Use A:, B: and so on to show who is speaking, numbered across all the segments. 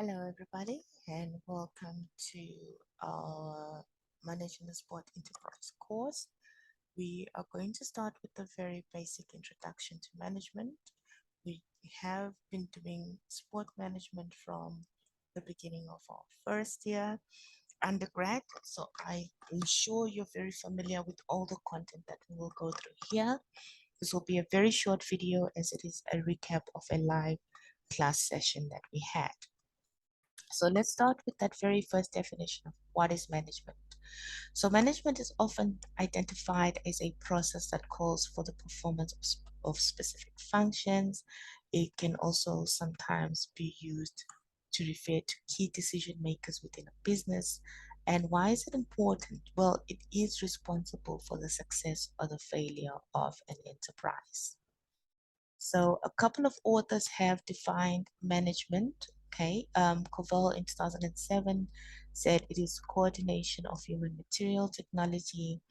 A: Hello, everybody, and welcome to our Managing the Sport Enterprise course. We are going to start with a very basic introduction to management. We have been doing sport management from the beginning of our first year undergrad, so I am sure you're very familiar with all the content that we will go through here. This will be a very short video as it is a recap of a live class session that we had. So let's start with that very first definition of what is management. So management is often identified as a process that calls for the performance of specific functions. It can also sometimes be used to refer to key decision makers within a business. And why is it important? Well, it is responsible for the success or the failure of an enterprise. So a couple of authors have defined management. Okay, Covell in 2007 said it is coordination of human material, technology,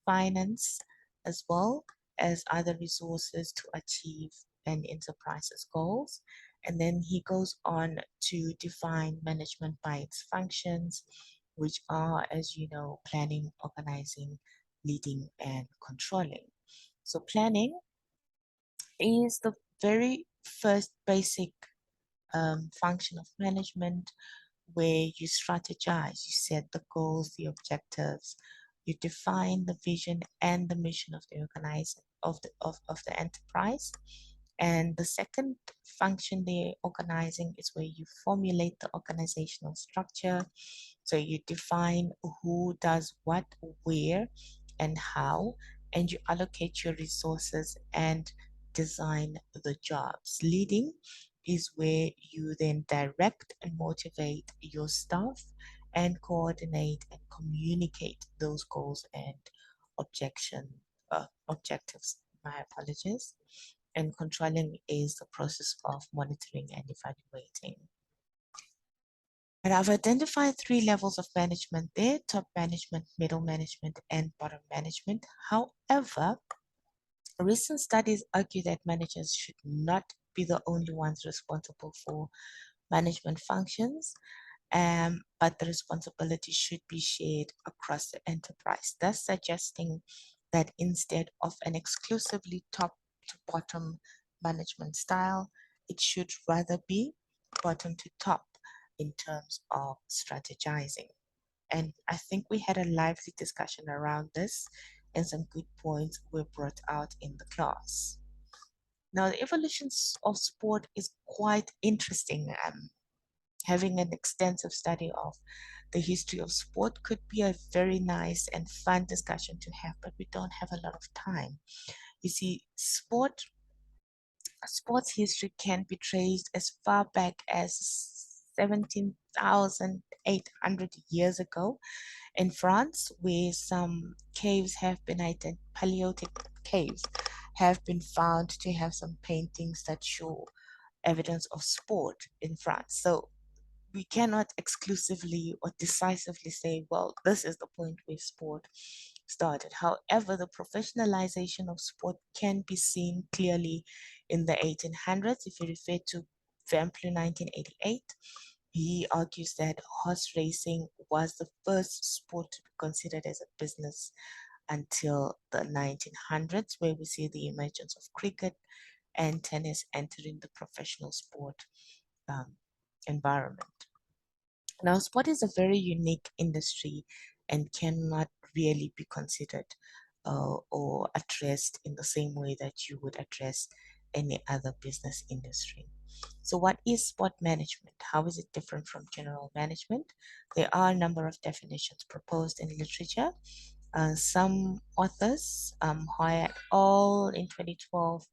A: finance, as well as other resources to achieve an enterprise's goals. And then he goes on to define management by its functions, which are, as you know, planning, organizing, leading, and controlling. So planning is the very first basic function of management where you strategize, you set the goals, the objectives, you define the vision and the mission of the organization of the enterprise. And the second function they're organizing is where you formulate the organizational structure. So you define who does what, where, and how, and you allocate your resources and design the jobs. Leading is where you then direct and motivate your staff and coordinate and communicate those goals and objectives. My apologies. And controlling is the process of monitoring and evaluating. And I've identified three levels of management there: top management, middle management, and bottom management. However, recent studies argue that managers should not be the only ones responsible for management functions, but the responsibility should be shared across the enterprise, thus suggesting that instead of an exclusively top to bottom management style, it should rather be bottom to top in terms of strategizing. And I think we had a lively discussion around this, and some good points were brought out in the class. Now, the evolution of sport is quite interesting. Having an extensive study of the history of sport could be a very nice and fun discussion to have, but we don't have a lot of time. You see, sports history can be traced as far back as 17,800 years ago in France, where some caves have been Paleolithic caves have been found to have some paintings that show evidence of sport in France. So we cannot exclusively or decisively say, well, this is the point where sport started. However, the professionalization of sport can be seen clearly in the 1800s. If you refer to Vampleur 1988, he argues that horse racing was the first sport to be considered as a business until the 1900s, where we see the emergence of cricket and tennis entering the professional sport um, environment. Now, sport is a very unique industry and cannot really be considered or addressed in the same way that you would address any other business industry. So, what is sport management? How is it different from general management? There are a number of definitions proposed in literature. Some authors, Hoya et al. In 2012,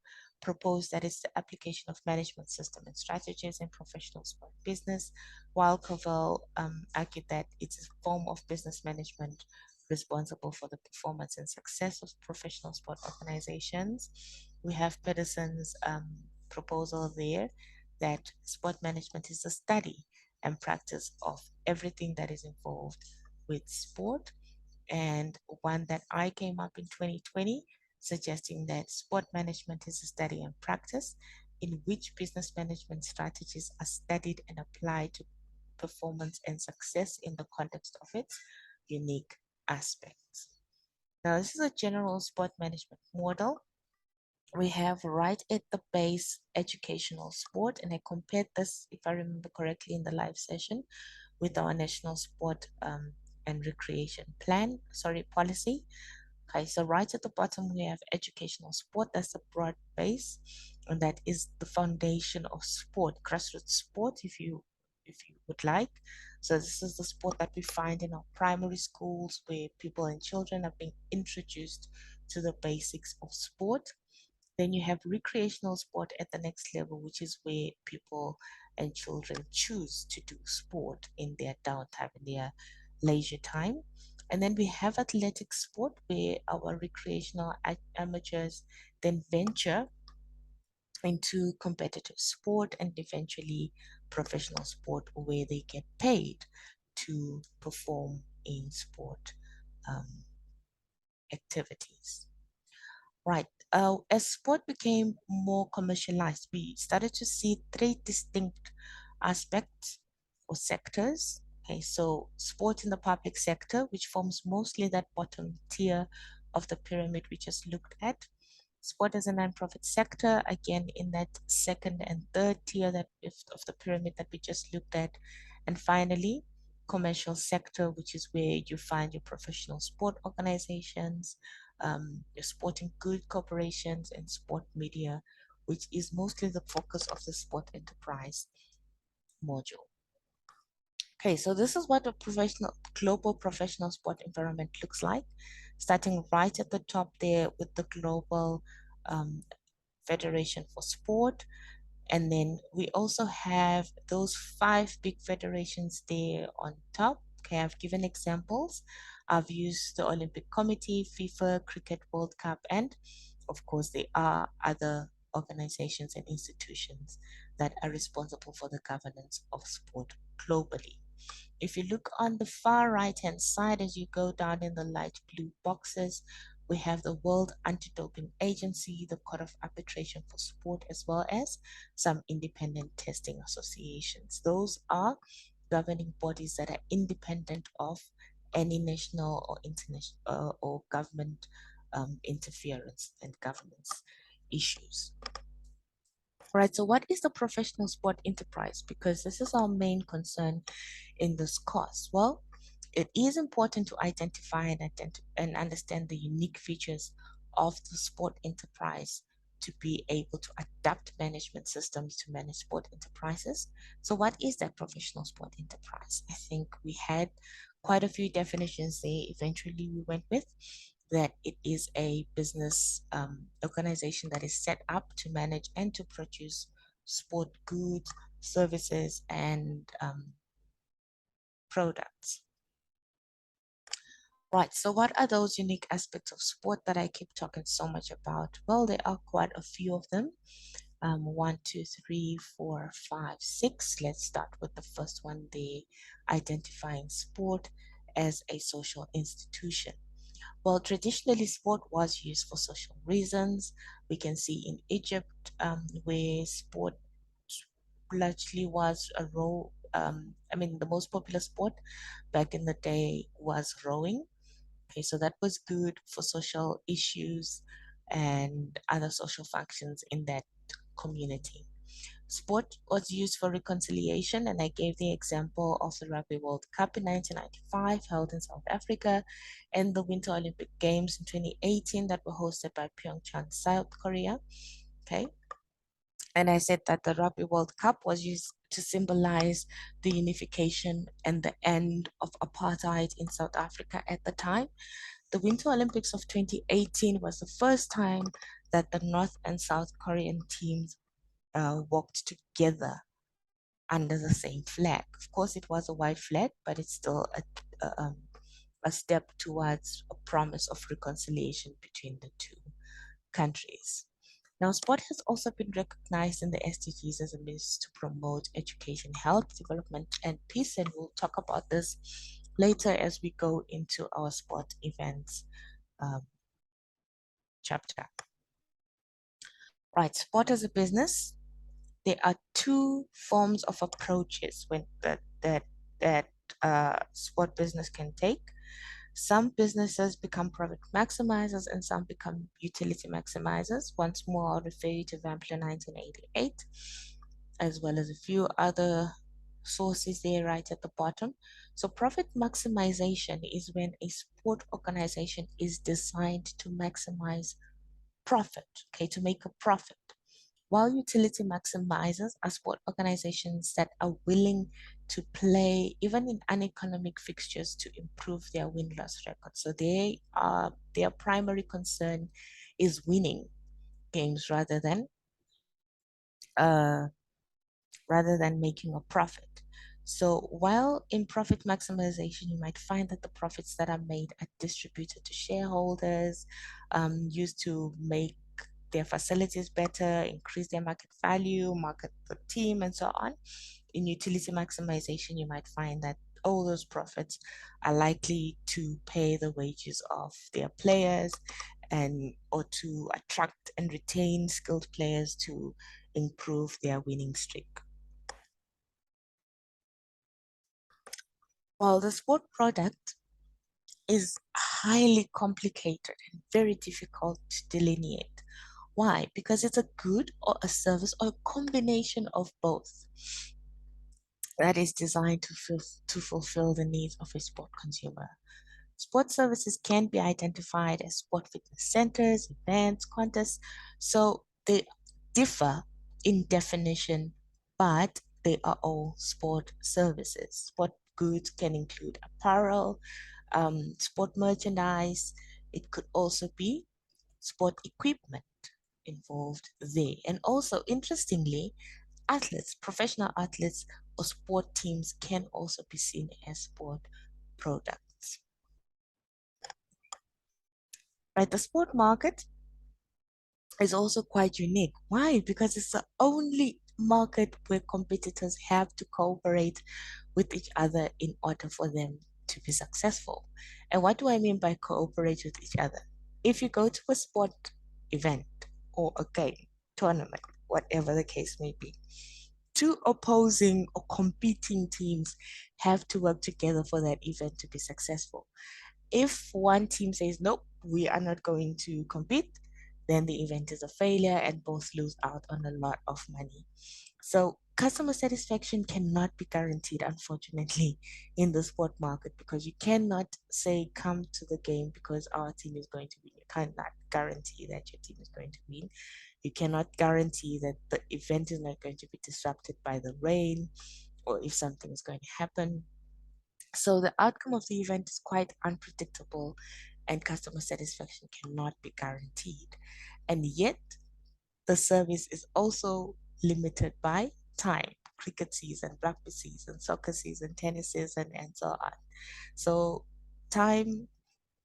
A: proposed that it's the application of management system and strategies in professional sport business, while Covell argued that it's a form of business management responsible for the performance and success of professional sport organizations. We have Peterson's proposal there that sport management is the study and practice of everything that is involved with sport, and one that I came up in 2020, suggesting that sport management is a study and practice in which business management strategies are studied and applied to performance and success in the context of its unique aspects. Now, this is a general sport management model. We have right at the base educational sport, and I compared this, if I remember correctly, in the live session with our national sport and recreation policy. Okay, so right at the bottom we have educational sport. That's a broad base, and that is the foundation of sport, grassroots sport, if you would like. So this is the sport that we find in our primary schools, where people and children are being introduced to the basics of sport. Then you have recreational sport at the next level, which is where people and children choose to do sport in their downtime, in their leisure time. And then we have athletic sport, where our recreational amateurs then venture into competitive sport and eventually professional sport, where they get paid to perform in sport um, activities. Right. As sport became more commercialized, we started to see three distinct aspects or sectors. Okay, so sport in the public sector, which forms mostly that bottom tier of the pyramid we just looked at. Sport as a non-profit sector, again in that second and third tier of the pyramid that we just looked at. And finally, commercial sector, which is where you find your professional sport organizations, your sporting good corporations, and sport media, which is mostly the focus of the sport enterprise module. Okay, so this is what a global professional sport environment looks like, starting right at the top there with the global um, Federation for Sport. And then we also have those 5 big federations there on top. Okay, I've given examples. I've used the Olympic Committee, FIFA, Cricket World Cup, and of course, there are other organizations and institutions that are responsible for the governance of sport globally. If you look on the far right hand side as you go down in the light blue boxes, we have the World Anti-Doping Agency, the Court of Arbitration for Sport, as well as some independent testing associations. Those are governing bodies that are independent of any national or international or government interference and governance issues. Right, so what is the professional sport enterprise? Because this is our main concern in this course. Well, it is important to identify and understand the unique features of the sport enterprise to be able to adapt management systems to manage sport enterprises. So what is that professional sport enterprise? I think we had quite a few definitions there. Eventually we went with that it is a business organization that is set up to manage and to produce sport goods, services, and products. Right, so what are those unique aspects of sport that I keep talking so much about? Well, there are quite a few of them. 1, 2, 3, 4, 5, 6. Let's start with the first one, the identifying sport as a social institution. Well, traditionally, sport was used for social reasons. We can see in Egypt, where sport largely was a role. The most popular sport back in the day was rowing. Okay, so that was good for social issues and other social functions in that community. Sport was used for reconciliation, and I gave the example of the Rugby World Cup in 1995 held in South Africa and the Winter Olympic Games in 2018 that were hosted by Pyeongchang, South Korea. Okay. And I said that the Rugby World Cup was used to symbolize the unification and the end of apartheid in South Africa at the time. The Winter Olympics of 2018 was the first time that the North and South Korean teams walked together under the same flag. Of course, it was a white flag, but it's still a step towards a promise of reconciliation between the two countries. Now, sport has also been recognized in the SDGs as a means to promote education, health, development, and peace, and we'll talk about this later as we go into our sport events um, chapter. Right, sport as a business. There are two forms of approaches that that sport business can take. Some businesses become profit maximizers and some become utility maximizers. Once more, I'll refer you to Vampler 1988, as well as a few other sources there right at the bottom. So, profit maximization is when a sport organization is designed to maximize profit, okay, to make a profit. While utility maximizers are sport organizations that are willing to play even in uneconomic fixtures to improve their win-loss record. So their primary concern is winning games uh, rather than making a profit. So while in profit maximization, you might find that the profits that are made are distributed to shareholders, used to make their facilities better, increase their market value, market the team, and so on. In utility maximization, you might find that all those profits are likely to pay the wages of their players and or to attract and retain skilled players to improve their winning streak. While the sport product is highly complicated and very difficult to delineate. Why? Because it's a good or a service or a combination of both that is designed to fulfill the needs of a sport consumer. Sport services can be identified as sport fitness centers, events, contests. So they differ in definition, but they are all sport services. Sport goods can include apparel, sport merchandise. It could also be sport equipment involved there. And also, interestingly, athletes, professional athletes, or sport teams can also be seen as sport products. Right, the sport market is also quite unique. Why? Because it's the only market where competitors have to cooperate with each other in order for them to be successful. And what do I mean by cooperate with each other? If you go to a sport event or a game, tournament, whatever the case may be, two opposing or competing teams have to work together for that event to be successful. If one team says, nope, we are not going to compete, then the event is a failure and both lose out on a lot of money. So customer satisfaction cannot be guaranteed, unfortunately, in the sport market because you cannot say come to the game because our team is going to win. You cannot guarantee that your team is going to win. You cannot guarantee that the event is not going to be disrupted by the rain or if something is going to happen. So the outcome of the event is quite unpredictable and customer satisfaction cannot be guaranteed. And yet, the service is also limited by time, cricket season, rugby season, soccer season, tennis season, and so on. So time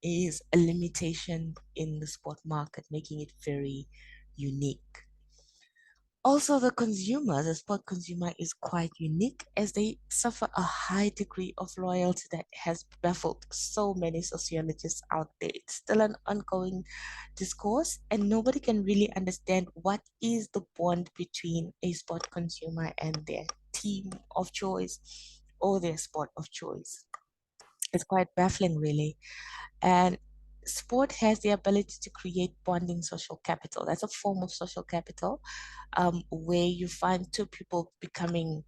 A: is a limitation in the sport market, making it very unique. Also, the sport consumer is quite unique as they suffer a high degree of loyalty that has baffled so many sociologists out there. It's still an ongoing discourse, and nobody can really understand what is the bond between a sport consumer and their team of choice or their sport of choice. It's quite baffling, really. And sport has the ability to create bonding social capital. That's a form of social capital where you find two people becoming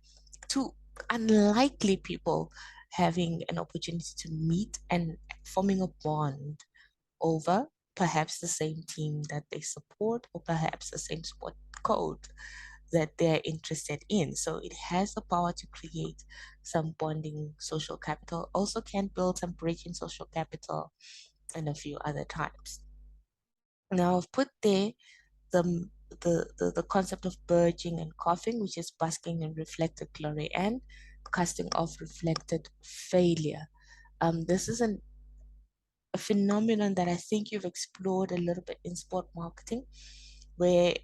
A: two unlikely people having an opportunity to meet and forming a bond over perhaps the same team that they support or perhaps the same sport code that they're interested in. So it has the power to create some bonding social capital, also can build some bridging social capital and a few other types. Now I've put there the the concept of burgeoning and coughing, which is basking in reflected glory, and casting off reflected failure. This is a phenomenon that I think you've explored a little bit in sport marketing, where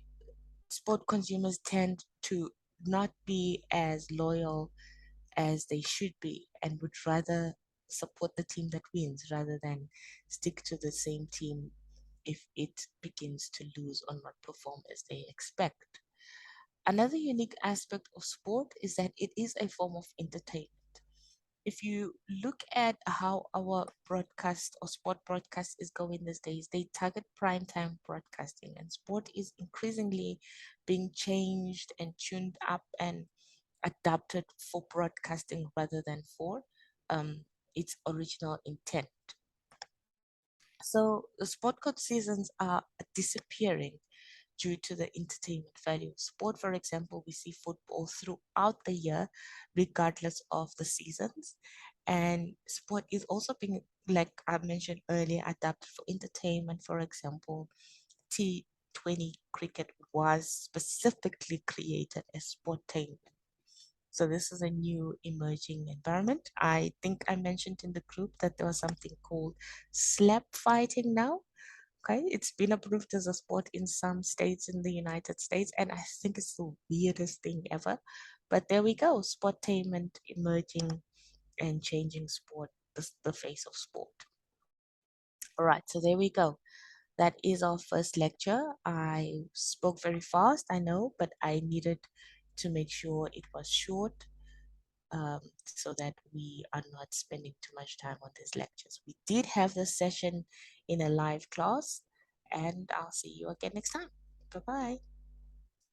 A: sport consumers tend to not be as loyal as they should be and would rather support the team that wins rather than stick to the same team if it begins to lose or not perform as they expect. Another unique aspect of sport is that it is a form of entertainment. if you look at how our broadcast or sport broadcast is going these days, they target prime time broadcasting, and sport is increasingly being changed and tuned up and adapted for broadcasting rather than for its original intent. So the sport court seasons are disappearing due to the entertainment value. Sport, for example, we see football throughout the year, regardless of the seasons. And sport is also being, like I mentioned earlier, adapted for entertainment. For example, T20 cricket was specifically created as sportainment. So this is a new emerging environment. I think I mentioned in the group that there was something called slap fighting now. Okay, it's been approved as a sport in some states in the United States, and I think it's the weirdest thing ever. But there we go, sportainment emerging and changing sport, the face of sport. All right, so there we go. That is our first lecture. I spoke very fast, I know, but I needed to make sure it was short, so that we are not spending too much time on these lectures. We did have this session in a live class, and I'll see you again next time. Bye bye.